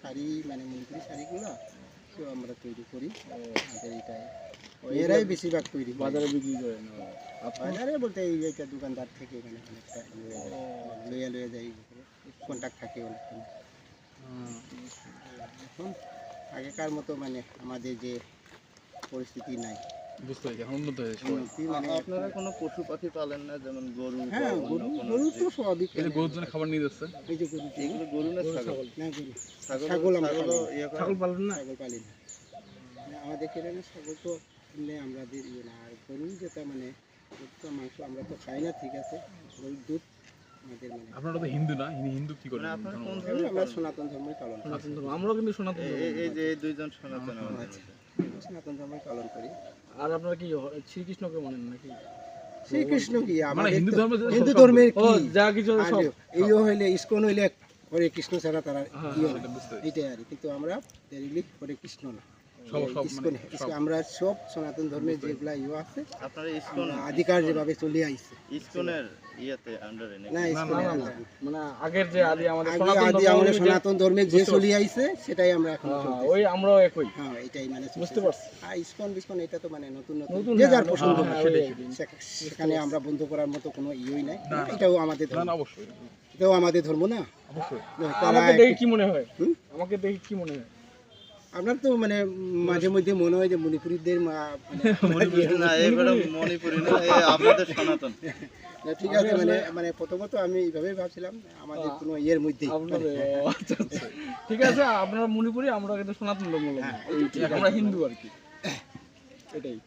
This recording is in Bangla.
শাড়ি মানে মণিপুরি শাড়িগুলো তো আমরা তৈরি করি। আমাদের এটাই এরাই বেশিরভাগ তৈরি করে। বাজারে বিক্রি করেন? বাজারে বলতে এই এইটা দোকানদার থেকে এখানে অনেকটা লইয়া যায়, কন্ট্যাক্ট থাকে অনেকখানি। এখন আগেকার মতো মানে আমাদের যে পরিস্থিতি নাই, বুঝতে পারছি, এখন উন্নত হয়েছে। মানে আপনারা কোনো পশু পাখি পালেন না, যেমন গরু? হ্যাঁ, গরু তো সবই এই যে গরুর জন্য খাবার নিয়ে যাচ্ছে, এই যে গরু, এগুলো গরু না ছাগল? না গরু, ছাগল আমরা পালি না। ইয়ে করেন? ছাগল পালন না? ছাগল পালি না। মানে আমাদের এখানে ছাগল তো কিনলে আমাদের ইয়ে না, আর গরু যেটা মানে গরুটা মাংস আমরা তো খাই না, ঠিক আছে, গরুর দুধ আমাদের মানে। আপনারা তো হিন্দু না? হিন্দু কি করেন? মানে আপনারা কোন আমরা সনাতন ধর্মই পালন করি। সনাতন ধর্ম, আমরাও কিন্তু সনাতন ধর্ম। এই যে এই দুইজন সনাতন আমাদের আচ্ছা। মধ্যে। সনাতন ধর্মই পালন করি। আর আপনারা কি শ্রীকৃষ্ণকে মানেন নাকি? শ্রীকৃষ্ণ কি মানে আমাদের হিন্দু তো- ধর্মের যে হিন্দু সব- ধর্মের ও, কি যা কিছু আর সব। এইও হইলে ইসকন হইলে হরে কৃষ্ণ ছাড়া তারা হ্যাঁ, ইয়ে এটা বুঝতে পেরেছি। এটাই আর কি। কিন্তু আমরা ডাইরেক্টলি হরে কৃষ্ণ না, সব ইসকন, আমরা সব সনাতন ধর্মের যেগুলা ইয়ে আছে আপনারা ইসকন আদিকার যেভাবে চলে আইছে ইসকনের ইয়েতে আন্ডারে নেই? না, ইসকনের না, আলাদা। মানে আগের যে আদি আমাদের আগে সনাতন আদি ধর্ম আমাদের অনুযায়ী- সনাতন ধর্মে যে চলে আইছে সেটাই আমরা এখন চলতেছি। ওই আমরাও একই। হ্যাঁ, এটাই মানে বুঝতে পারছি। আর ইসকন বিসকন এটা তো মানে নতুন নতুন নতুন যে না, যার নতুন, পছন্দ, হ্যাঁ, ওইটাই। সেখানে আমরা বন্ধ করার মতো কোনো ইয়েই নাই। না। এটাও আমাদের না ধর্ম, না, অবশ্যই এটাও আমাদের ধর্ম না। অবশ্যই। তারা আমাকে দেখে কি মনে হয়? হুম? আমাকে দেখে কি মনে হয়? আপনার তো মানে মাঝে মধ্যে মনে হয় যে মণিপুরীদের মণিপুরি না, এবারে মণিপুরি না, এই আপনাদের সনাতন। ঠিক আছে, মানে মানে প্রথমত আমি এইভাবেই ভাবছিলাম আমাদের কোনো ইয়ের মধ্যেই আপনাদের ও, আচ্ছা আচ্ছা। ঠিক আছে, আপনারা মণিপুরি, আমরা কিন্তু সনাতন ধর্ম, আমরা হিন্দু আর কি, এটাই।